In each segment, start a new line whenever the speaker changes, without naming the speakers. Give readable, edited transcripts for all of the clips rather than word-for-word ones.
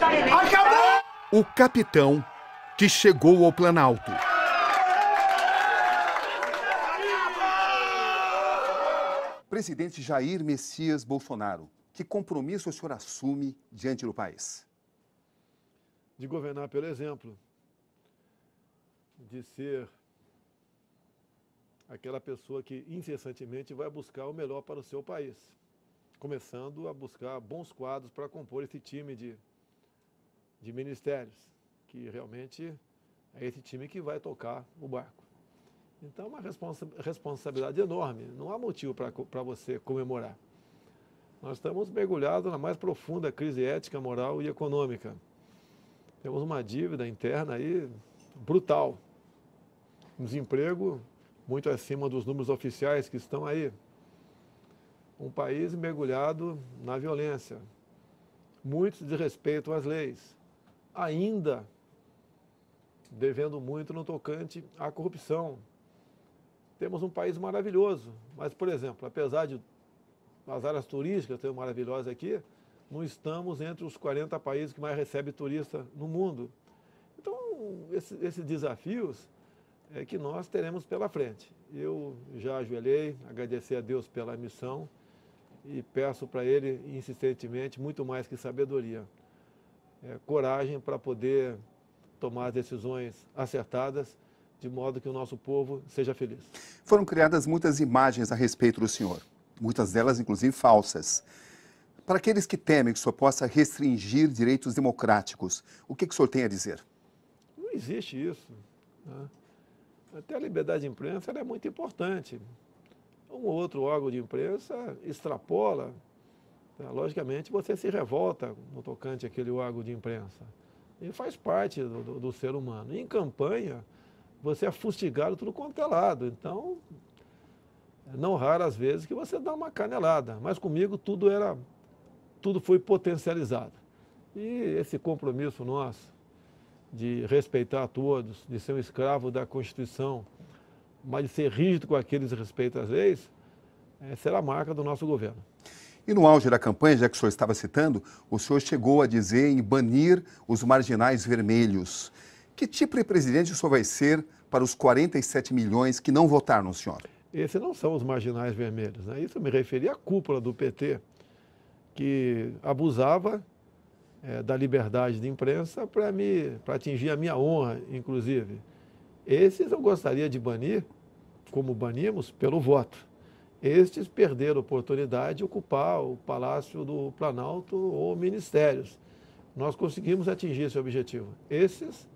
Acabou!
O capitão que chegou ao Planalto. Presidente Jair Messias Bolsonaro, que compromisso o senhor assume diante do país?
De governar pelo exemplo, de ser aquela pessoa que incessantemente vai buscar o melhor para o seu país, começando a buscar bons quadros para compor esse time de ministérios, que realmente é esse time que vai tocar o barco. Então, é uma responsabilidade enorme, não há motivo para você comemorar. Nós estamos mergulhados na mais profunda crise ética, moral e econômica. Temos uma dívida interna aí brutal, um desemprego muito acima dos números oficiais que estão aí. Um país mergulhado na violência, muito desrespeito às leis, ainda devendo muito no tocante à corrupção. Temos um país maravilhoso, mas, por exemplo, apesar de as áreas turísticas serem maravilhosas aqui, não estamos entre os 40 países que mais recebem turista no mundo. Então, esses desafios é que nós teremos pela frente. Eu já ajoelhei, agradecer a Deus pela missão e peço para Ele, insistentemente, muito mais que sabedoria, coragem para poder tomar decisões acertadas, de modo que o nosso povo seja feliz.
Foram criadas muitas imagens a respeito do senhor, muitas delas, inclusive, falsas. Para aqueles que temem que o senhor possa restringir direitos democráticos, o que o senhor tem a dizer?
Não existe isso, né? Até a liberdade de imprensa é muito importante. Um ou outro órgão de imprensa extrapola, né? Logicamente você se revolta no tocante àquele órgão de imprensa. E faz parte do ser humano. E em campanha, você é fustigado tudo quanto é lado. Então, não raras vezes que você dá uma canelada. Mas comigo tudo foi potencializado. E esse compromisso nosso de respeitar a todos, de ser um escravo da Constituição, mas de ser rígido com aqueles que respeitam as leis, será a marca do nosso governo.
E no auge da campanha, já que o senhor estava citando, o senhor chegou a dizer em banir os marginais vermelhos. Que tipo de presidente o senhor vai ser para os 47 milhões que não votaram no senhor?
Esses não são os marginais vermelhos, né? Isso eu me referi à cúpula do PT, que abusava da liberdade de imprensa para atingir a minha honra, inclusive. Esses eu gostaria de banir, como banimos, pelo voto. Estes perderam a oportunidade de ocupar o Palácio do Planalto ou ministérios. Nós conseguimos atingir esse objetivo. Esses,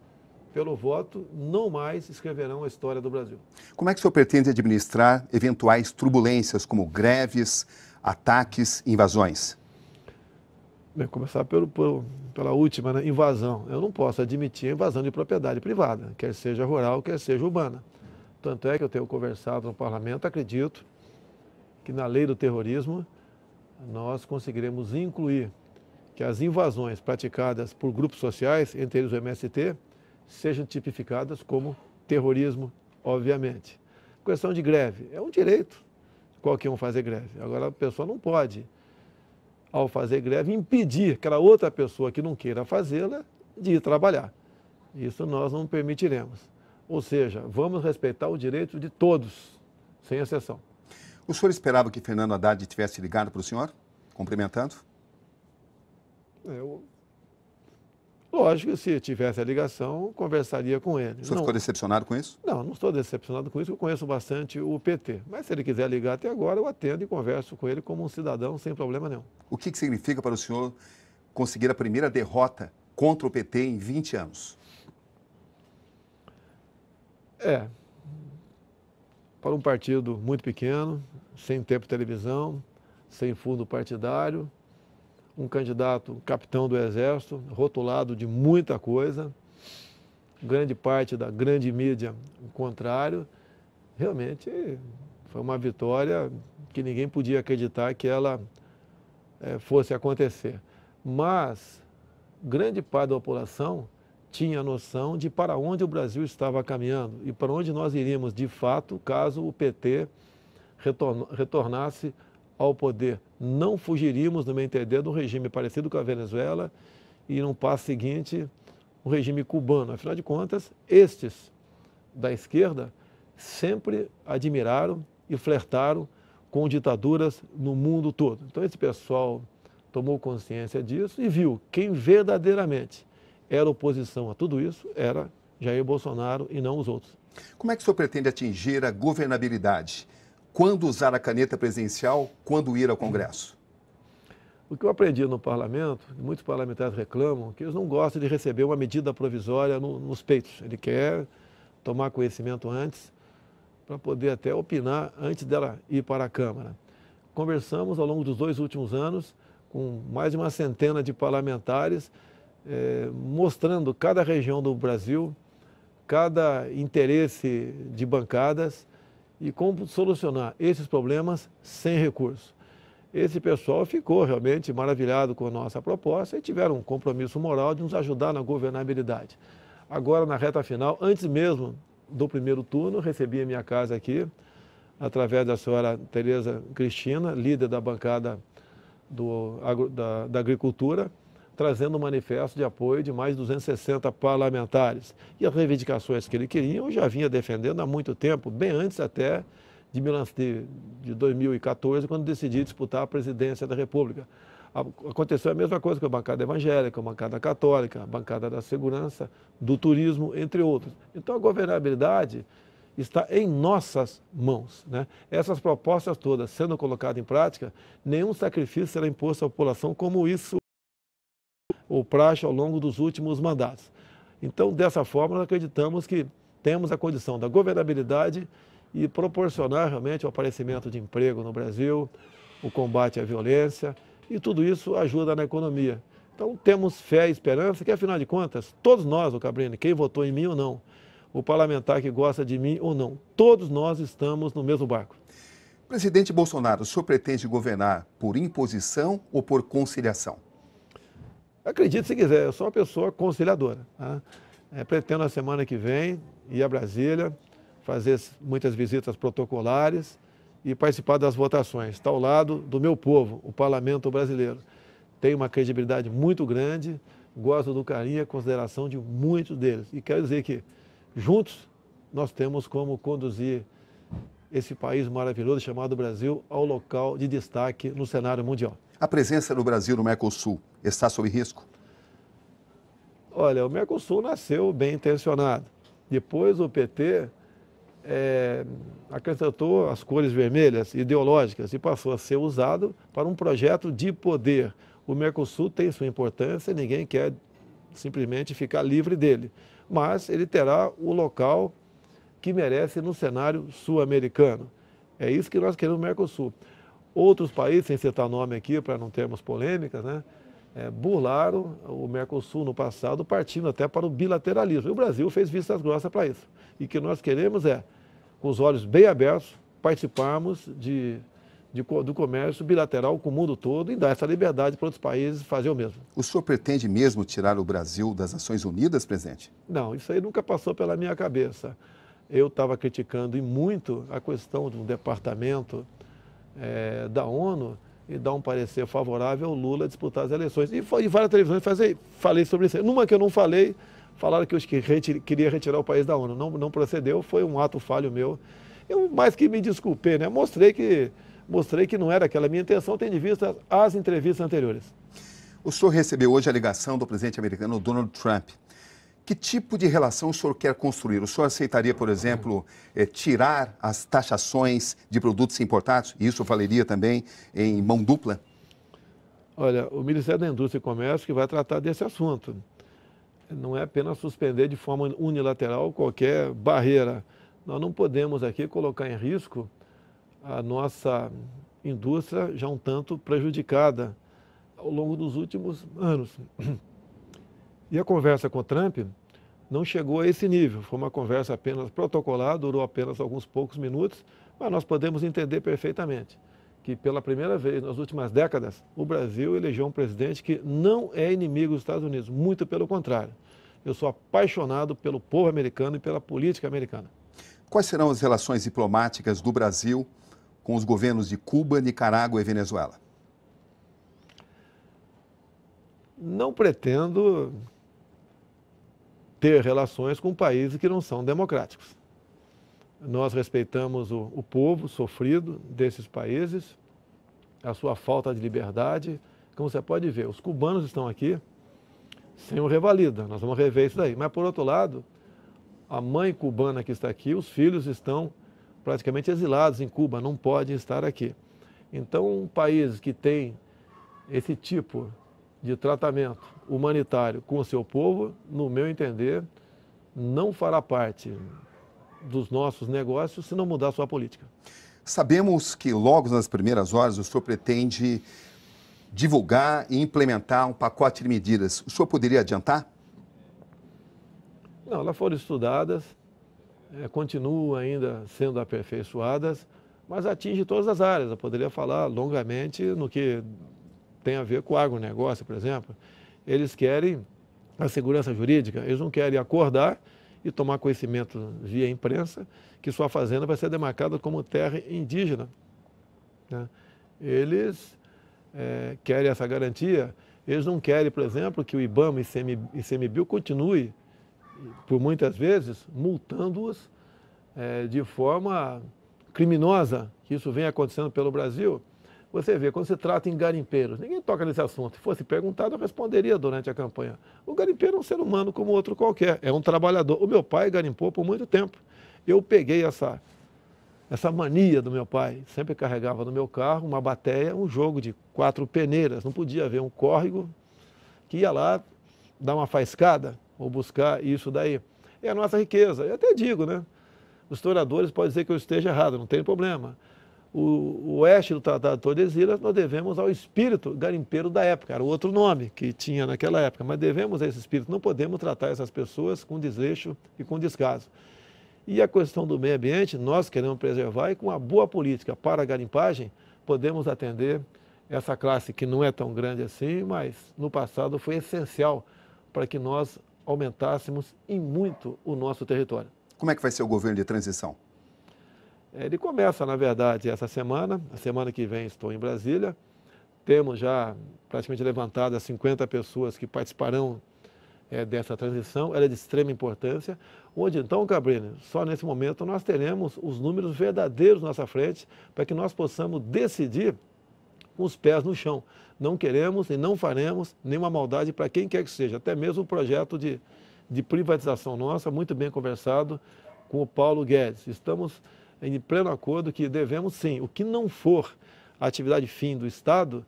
pelo voto, não mais escreverão a história do Brasil.
Como é que o senhor pretende administrar eventuais turbulências como greves, ataques e invasões?
Bem, começar pela última, né? Invasão. Eu não posso admitir a invasão de propriedade privada, quer seja rural, quer seja urbana. Tanto é que eu tenho conversado no parlamento, acredito que na lei do terrorismo nós conseguiremos incluir que as invasões praticadas por grupos sociais, entre eles o MST, sejam tipificadas como terrorismo, obviamente. Questão de greve, é um direito de qualquer um fazer greve. Agora a pessoa não pode, ao fazer greve, impedir aquela outra pessoa que não queira fazê-la de ir trabalhar. Isso nós não permitiremos. Ou seja, vamos respeitar o direito de todos, sem exceção.
O senhor esperava que Fernando Haddad tivesse ligado para o senhor, cumprimentando?
Lógico que se tivesse a ligação, conversaria com ele.
O senhor ficou decepcionado com isso?
Não, não estou decepcionado com isso, eu conheço bastante o PT. Mas se ele quiser ligar até agora, eu atendo e converso com ele como um cidadão, sem problema nenhum.
O que significa para o senhor conseguir a primeira derrota contra o PT em 20 anos?
Para um partido muito pequeno, sem tempo de televisão, sem fundo partidário, um candidato capitão do Exército, rotulado de muita coisa, grande parte da grande mídia o contrário, realmente foi uma vitória que ninguém podia acreditar que ela fosse acontecer. Mas grande parte da população tinha noção de para onde o Brasil estava caminhando e para onde nós iríamos, de fato, caso o PT retornasse ao poder. Não fugiríamos, no meu entender, de um regime parecido com a Venezuela e no passo seguinte o regime cubano. Afinal de contas, estes da esquerda sempre admiraram e flertaram com ditaduras no mundo todo. Então esse pessoal tomou consciência disso e viu quem verdadeiramente era oposição a tudo isso era Jair Bolsonaro e não os outros.
Como é que o senhor pretende atingir a governabilidade? Quando usar a caneta presidencial, quando ir ao Congresso?
O que eu aprendi no parlamento, muitos parlamentares reclamam que eles não gostam de receber uma medida provisória nos peitos. Ele quer tomar conhecimento antes, para poder até opinar antes dela ir para a Câmara. Conversamos ao longo dos 2 últimos anos com mais de uma centena de parlamentares, mostrando cada região do Brasil, cada interesse de bancadas e como solucionar esses problemas sem recurso. Esse pessoal ficou realmente maravilhado com a nossa proposta e tiveram um compromisso moral de nos ajudar na governabilidade. Agora, na reta final, antes mesmo do primeiro turno, recebi a minha casa aqui, através da senhora Tereza Cristina, líder da bancada da agricultura, trazendo um manifesto de apoio de mais de 260 parlamentares. E as reivindicações que ele queria, eu já vinha defendendo há muito tempo, bem antes até de 2014, quando decidi disputar a presidência da República. Aconteceu a mesma coisa com a bancada evangélica, a bancada católica, a bancada da segurança, do turismo, entre outros. Então a governabilidade está em nossas mãos, né? Essas propostas todas sendo colocadas em prática, nenhum sacrifício será imposto à população como isso o praxe ao longo dos últimos mandatos. Então, dessa forma, nós acreditamos que temos a condição da governabilidade e proporcionar realmente o aparecimento de emprego no Brasil, o combate à violência, e tudo isso ajuda na economia. Então, temos fé e esperança que, afinal de contas, todos nós, o Cabrini, quem votou em mim ou não, o parlamentar que gosta de mim ou não, todos nós estamos no mesmo barco.
Presidente Bolsonaro, o senhor pretende governar por imposição ou por conciliação?
Acredite se quiser, eu sou uma pessoa conciliadora. Tá? Pretendo na semana que vem ir a Brasília, fazer muitas visitas protocolares e participar das votações. Está ao lado do meu povo, o parlamento brasileiro. Tem uma credibilidade muito grande, gosto do carinho e consideração de muitos deles. E quero dizer que, juntos, nós temos como conduzir esse país maravilhoso chamado Brasil ao local de destaque no cenário mundial.
A presença do Brasil no Mercosul está sob risco?
Olha, o Mercosul nasceu bem intencionado. Depois o PT acrescentou as cores vermelhas ideológicas e passou a ser usado para um projeto de poder. O Mercosul tem sua importância, ninguém quer simplesmente ficar livre dele, mas ele terá o local que merece no cenário sul-americano. É isso que nós queremos no Mercosul. Outros países, sem citar nome aqui para não termos polêmicas, né, burlaram o Mercosul no passado, partindo até para o bilateralismo. E o Brasil fez vistas grossas para isso. E o que nós queremos é, com os olhos bem abertos, participarmos do comércio bilateral com o mundo todo e dar essa liberdade para outros países fazer o mesmo.
O senhor pretende mesmo tirar o Brasil das Nações Unidas, presidente?
Não, isso aí nunca passou pela minha cabeça. Eu estava criticando e muito a questão de um departamento da ONU e dar um parecer favorável ao Lula disputar as eleições. E várias televisões falei sobre isso. Numa que eu não falei, falaram que eu queria retirar o país da ONU. Não procedeu, foi um ato falho meu. Eu mais que me desculpei, né? Mostrei que não era aquela minha intenção, tendo em vista as entrevistas anteriores.
O senhor recebeu hoje a ligação do presidente americano Donald Trump. Que tipo de relação o senhor quer construir? O senhor aceitaria, por exemplo, tirar as taxações de produtos importados? Isso valeria também em mão dupla?
Olha, o Ministério da Indústria e Comércio que vai tratar desse assunto. Não é apenas suspender de forma unilateral qualquer barreira. Nós não podemos aqui colocar em risco a nossa indústria já um tanto prejudicada ao longo dos últimos anos. E a conversa com o Trump não chegou a esse nível. Foi uma conversa apenas protocolar, durou apenas alguns poucos minutos, mas nós podemos entender perfeitamente que, pela primeira vez nas últimas décadas, o Brasil elegeu um presidente que não é inimigo dos Estados Unidos, muito pelo contrário. Eu sou apaixonado pelo povo americano e pela política americana.
Quais serão as relações diplomáticas do Brasil com os governos de Cuba, Nicarágua e Venezuela?
Não pretendo ter relações com países que não são democráticos. Nós respeitamos o povo sofrido desses países, a sua falta de liberdade. Como você pode ver, os cubanos estão aqui sem o revalida, nós vamos rever isso daí. Mas, por outro lado, a mãe cubana que está aqui, os filhos estão praticamente exilados em Cuba, não podem estar aqui. Então, um país que tem esse tipo de tratamento humanitário com o seu povo, no meu entender, não fará parte dos nossos negócios se não mudar a sua política.
Sabemos que logo nas primeiras horas o senhor pretende divulgar e implementar um pacote de medidas. O senhor poderia adiantar?
Não, elas foram estudadas, continuam ainda sendo aperfeiçoadas, mas atinge todas as áreas. Eu poderia falar longamente no que tem a ver com o agronegócio, por exemplo. Eles querem a segurança jurídica, eles não querem acordar e tomar conhecimento via imprensa que sua fazenda vai ser demarcada como terra indígena, né? Eles querem essa garantia, eles não querem, por exemplo, que o IBAMA e ICMBio continue, por muitas vezes, multando-os de forma criminosa, que isso vem acontecendo pelo Brasil. Você vê, quando se trata em garimpeiros, ninguém toca nesse assunto. Se fosse perguntado, eu responderia durante a campanha. O garimpeiro é um ser humano como outro qualquer, é um trabalhador. O meu pai garimpou por muito tempo. Eu peguei essa mania do meu pai, sempre carregava no meu carro uma bateia, um jogo de 4 peneiras. Não podia haver um córrego que ia lá dar uma faiscada ou buscar isso daí. É a nossa riqueza. Eu até digo, né? Os historiadores podem dizer que eu esteja errado, não tem problema. O oeste do Tratado de Tordesilhas nós devemos ao espírito garimpeiro da época, era outro nome que tinha naquela época, mas devemos a esse espírito, não podemos tratar essas pessoas com desleixo e com descaso. E a questão do meio ambiente, nós queremos preservar e com uma boa política para a garimpagem, podemos atender essa classe que não é tão grande assim, mas no passado foi essencial para que nós aumentássemos em muito o nosso território.
Como é que vai ser o governo de transição?
Ele começa, na verdade, essa semana. A semana que vem estou em Brasília. Temos já praticamente levantadas 50 pessoas que participarão dessa transição. Ela é de extrema importância. Onde então, Cabrini, só nesse momento nós teremos os números verdadeiros na nossa frente para que nós possamos decidir com os pés no chão. Não queremos e não faremos nenhuma maldade para quem quer que seja. Até mesmo o projeto de privatização nossa, muito bem conversado com o Paulo Guedes. Estamos em pleno acordo que devemos sim, o que não for a atividade fim do Estado,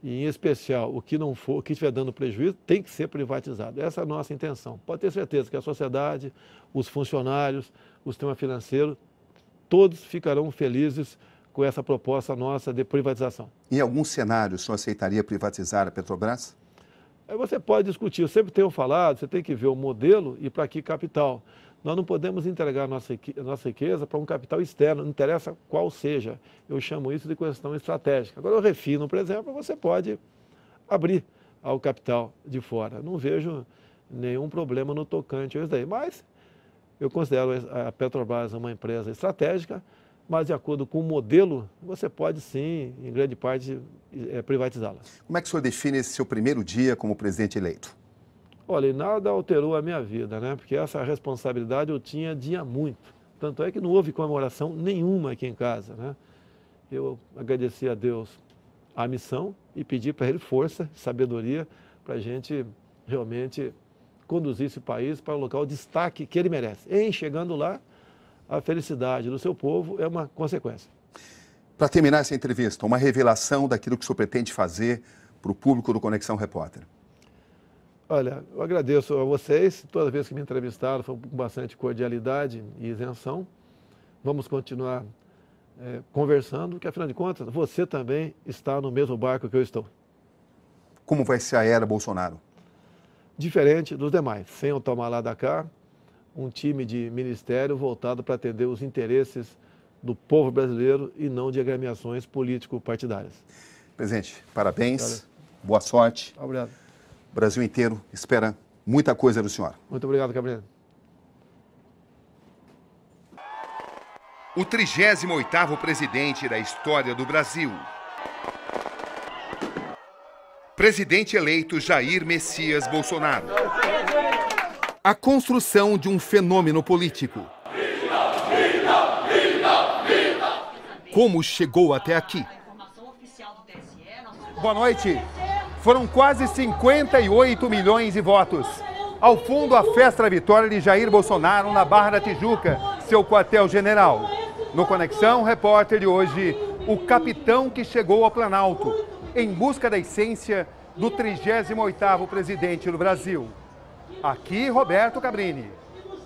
e em especial o que não for, o que estiver dando prejuízo, tem que ser privatizado. Essa é a nossa intenção. Pode ter certeza que a sociedade, os funcionários, o sistema financeiro, todos ficarão felizes com essa proposta nossa de privatização.
Em algum cenário, o senhor aceitaria privatizar a Petrobras?
Você pode discutir, eu sempre tenho falado, você tem que ver o modelo e para que capital. Nós não podemos entregar a nossa riqueza para um capital externo, não interessa qual seja. Eu chamo isso de questão estratégica. Agora, o refino, por exemplo, você pode abrir ao capital de fora. Não vejo nenhum problema no tocante a isso daí. Mas eu considero a Petrobras uma empresa estratégica, mas de acordo com o modelo, você pode sim, em grande parte, privatizá-la.
Como é que o senhor define esse seu primeiro dia como presidente eleito?
Olha, nada alterou a minha vida, né? Porque essa responsabilidade eu tinha de há muito. Tanto é que não houve comemoração nenhuma aqui em casa, né? Eu agradeci a Deus a missão e pedi para Ele força, sabedoria, para a gente realmente conduzir esse país para o local de destaque que ele merece. Em chegando lá, a felicidade do seu povo é uma consequência.
Para terminar essa entrevista, uma revelação daquilo que o senhor pretende fazer para o público do Conexão Repórter.
Olha, eu agradeço a vocês, toda vez que me entrevistaram, foi com bastante cordialidade e isenção. Vamos continuar conversando, porque afinal de contas, você também está no mesmo barco que eu estou.
Como vai ser a era Bolsonaro?
Diferente dos demais, sem o tomar lá da cá, um time de ministério voltado para atender os interesses do povo brasileiro e não de agremiações político-partidárias.
Presidente, parabéns, boa sorte.
Obrigado.
O Brasil inteiro espera muita coisa do senhor.
Muito obrigado, Cabrini.
O 38º presidente da história do Brasil. Presidente eleito Jair Messias Bolsonaro. A construção de um fenômeno político. Como chegou até aqui? Boa noite. Foram quase 58 milhões de votos. Ao fundo, a festa da vitória de Jair Bolsonaro na Barra da Tijuca, seu quartel-general. No Conexão Repórter de hoje, o capitão que chegou ao Planalto, em busca da essência do 38º presidente do Brasil. Aqui, Roberto Cabrini.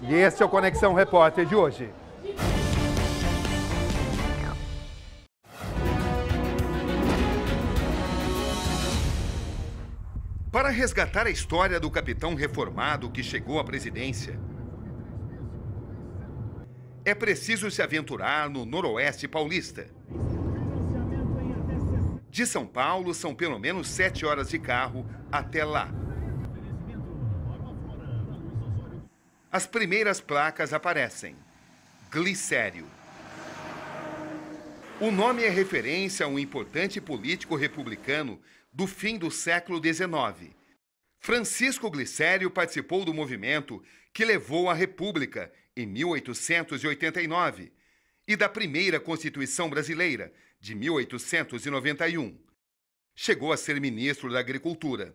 E esse é o Conexão Repórter de hoje. Para resgatar a história do capitão reformado que chegou à presidência, é preciso se aventurar no Noroeste paulista. De São Paulo, são pelo menos 7 horas de carro até lá. As primeiras placas aparecem. Glicério. O nome é referência a um importante político republicano do fim do século XIX. Francisco Glicério participou do movimento que levou à República em 1889 e da primeira Constituição Brasileira, de 1891. Chegou a ser ministro da Agricultura.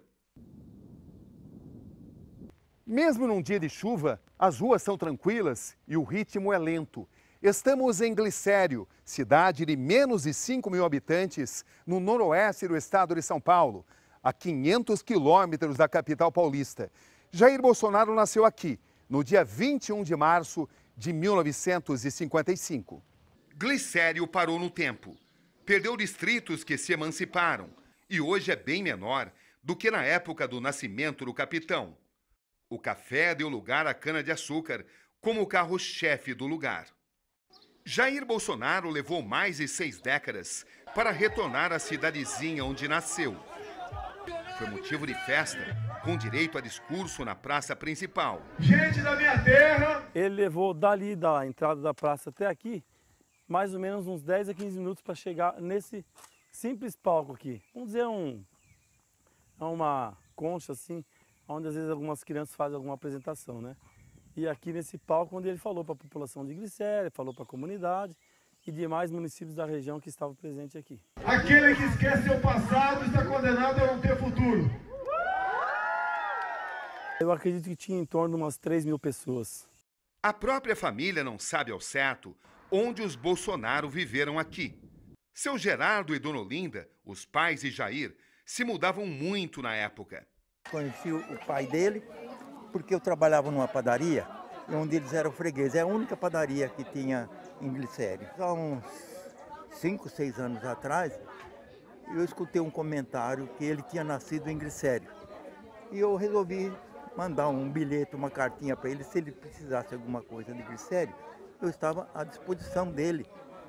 Mesmo num dia de chuva, as ruas são tranquilas e o ritmo é lento. Estamos em Glicério, cidade de menos de 5 mil habitantes, no noroeste do estado de São Paulo, a 500 quilômetros da capital paulista. Jair Bolsonaro nasceu aqui, no dia 21 de março de 1955. Glicério parou no tempo. Perdeu distritos que se emanciparam e hoje é bem menor do que na época do nascimento do capitão. O café deu lugar à cana-de-açúcar como o carro-chefe do lugar. Jair Bolsonaro levou mais de 6 décadas para retornar à cidadezinha onde nasceu. Foi motivo de festa, com direito a discurso na praça principal.
Gente da minha terra!
Ele levou dali da entrada da praça até aqui, mais ou menos uns 10 a 15 minutos para chegar nesse simples palco aqui. Vamos dizer uma concha assim, onde às vezes algumas crianças fazem alguma apresentação, né? E aqui nesse palco onde ele falou para a população de Glicério, falou para a comunidade e demais municípios da região que estavam presentes aqui.
Aquele que esquece seu passado está condenado a não ter futuro.
Eu acredito que tinha em torno de umas 3 mil pessoas.
A própria família não sabe ao certo onde os Bolsonaro viveram aqui. Seu Gerardo e Dona Olinda, os pais de Jair, se mudavam muito na época.
Conheci o pai dele porque eu trabalhava numa padaria onde eles eram fregueses. É a única padaria que tinha em Glicério. Há uns 5, 6 anos atrás, eu escutei um comentário que ele tinha nascido em Glicério. E eu resolvi mandar um bilhete, uma cartinha para ele. Se ele precisasse de alguma coisa de Glicério, eu estava à disposição dele.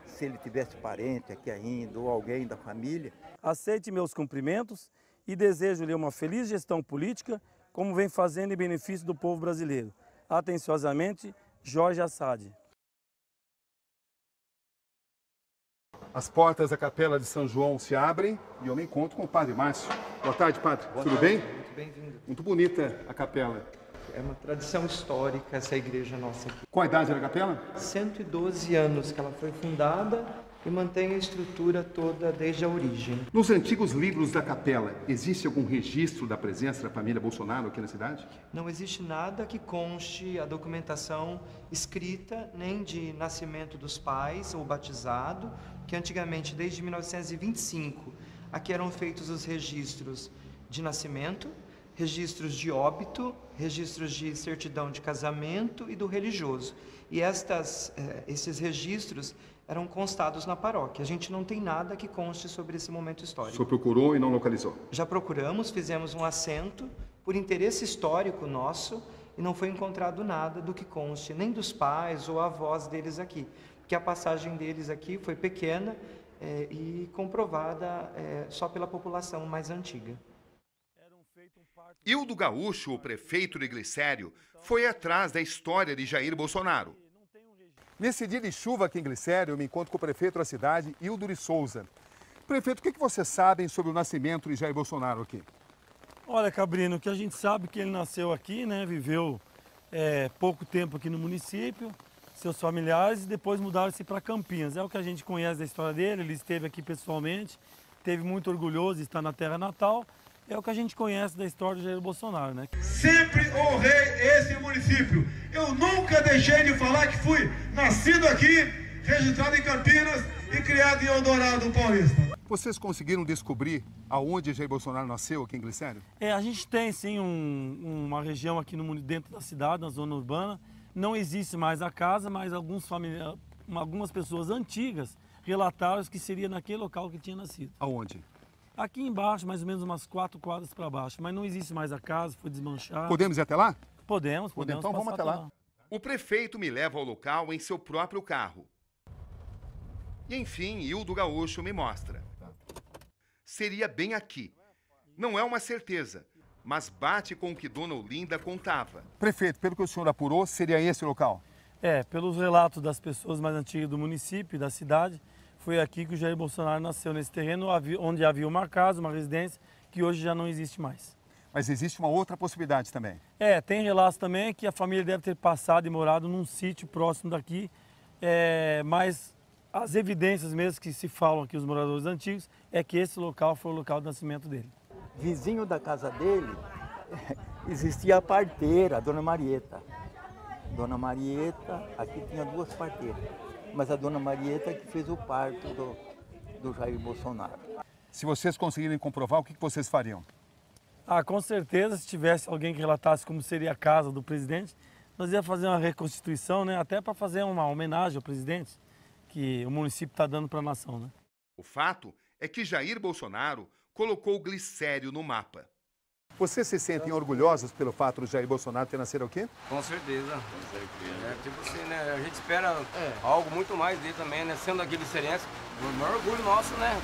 Se ele tivesse parente aqui ainda ou alguém da família.
Aceite meus cumprimentos e desejo-lhe uma feliz gestão política, como vem fazendo em benefício do povo brasileiro. Atenciosamente, Jorge Assad.
As portas da Capela de São João se abrem e eu me encontro com o Padre Márcio. Boa tarde, Padre. Tudo bem?
Muito bem-vindo.
Muito bonita a capela.
É uma tradição histórica essa igreja nossa aqui.
Qual a idade da capela?
112 anos que ela foi fundada e mantém a estrutura toda desde a origem.
Nos antigos livros da capela, existe algum registro da presença da família Bolsonaro aqui na cidade?
Não existe nada que conste a documentação escrita, nem de nascimento dos pais ou batizado, que antigamente, desde 1925, aqui eram feitos os registros de nascimento, registros de óbito, registros de certidão de casamento e do religioso. E esses registros eram constados na paróquia. A gente não tem nada que conste sobre esse momento histórico.
O senhor procurou e não localizou?
Já procuramos, fizemos um assento por interesse histórico nosso e não foi encontrado nada do que conste, nem dos pais ou avós deles aqui. Porque a passagem deles aqui foi pequena e comprovada só pela população mais antiga.
Hildo Gaúcho, o prefeito de Glicério, foi atrás da história de Jair Bolsonaro. Nesse dia de chuva aqui em Glicério, eu me encontro com o prefeito da cidade, Hildo de Souza. Prefeito, o que vocês sabem sobre o nascimento de Jair Bolsonaro aqui?
Olha, Cabrino, o que a gente sabe é que ele nasceu aqui, né? Viveu pouco tempo aqui no município, seus familiares, e depois mudaram-se para Campinas. É o que a gente conhece da história dele, ele esteve aqui pessoalmente, esteve muito orgulhoso de estar na terra natal. É o que a gente conhece da história do Jair Bolsonaro, né?
Sempre honrei esse município. Eu nunca deixei de falar que fui nascido aqui, registrado em Campinas e criado em Eldorado Paulista.
Vocês conseguiram descobrir aonde Jair Bolsonaro nasceu aqui em Glicério?
A gente tem sim uma região aqui dentro da cidade, na zona urbana. Não existe mais a casa, mas algumas pessoas antigas relataram que seria naquele local que tinha nascido.
Aonde?
Aqui embaixo, mais ou menos umas 4 quadras para baixo, mas não existe mais a casa, foi desmanchada.
Podemos ir até lá?
Podemos.
Então vamos até lá.
O prefeito me leva ao local em seu próprio carro. E enfim, Hildo Gaúcho me mostra. Seria bem aqui. Não é uma certeza, mas bate com o que Dona Olinda contava.
Prefeito, pelo que o senhor apurou, seria esse o local?
Pelos relatos das pessoas mais antigas do município e da cidade, foi aqui que o Jair Bolsonaro nasceu, nesse terreno onde havia uma casa, uma residência, que hoje já não existe mais.
Mas existe uma outra possibilidade também?
Tem relatos também que a família deve ter passado e morado num sítio próximo daqui, mas as evidências mesmo que se falam aqui, os moradores antigos, é que esse local foi o local do nascimento dele.
Vizinho da casa dele, existia a parteira, a Dona Marieta. Dona Marieta, aqui tinha 2 parteiras, mas a Dona Marieta que fez o parto do Jair Bolsonaro.
Se vocês conseguirem comprovar, o que vocês fariam?
Com certeza, se tivesse alguém que relatasse como seria a casa do presidente, nós ia fazer uma reconstituição, né? Até para fazer uma homenagem ao presidente, que o município está dando para a nação, né?
O fato é que Jair Bolsonaro colocou o Glicério no mapa.
Vocês se sentem orgulhosos pelo fato do Jair Bolsonaro ter nascido aqui?
Com certeza. Com certeza. Tipo assim, né? A gente espera algo muito mais dele também, né? Sendo aqui licerense, o maior orgulho nosso, né?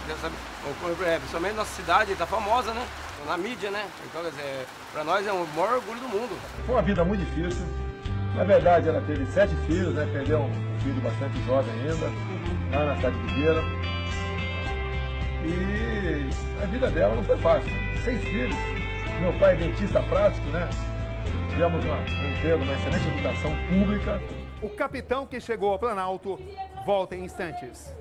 Principalmente nossa cidade, está famosa, né? Na mídia, né? Então, quer dizer, para nós é o maior orgulho do mundo.
Foi uma vida muito difícil. Na verdade, ela teve 7 filhos, né? Perdeu um filho bastante jovem ainda, lá na cidade de Figueira. E a vida dela não foi fácil. 6 filhos. Meu pai é dentista prático, né? Tivemos uma excelente educação pública.
O capitão que chegou ao Planalto volta em instantes.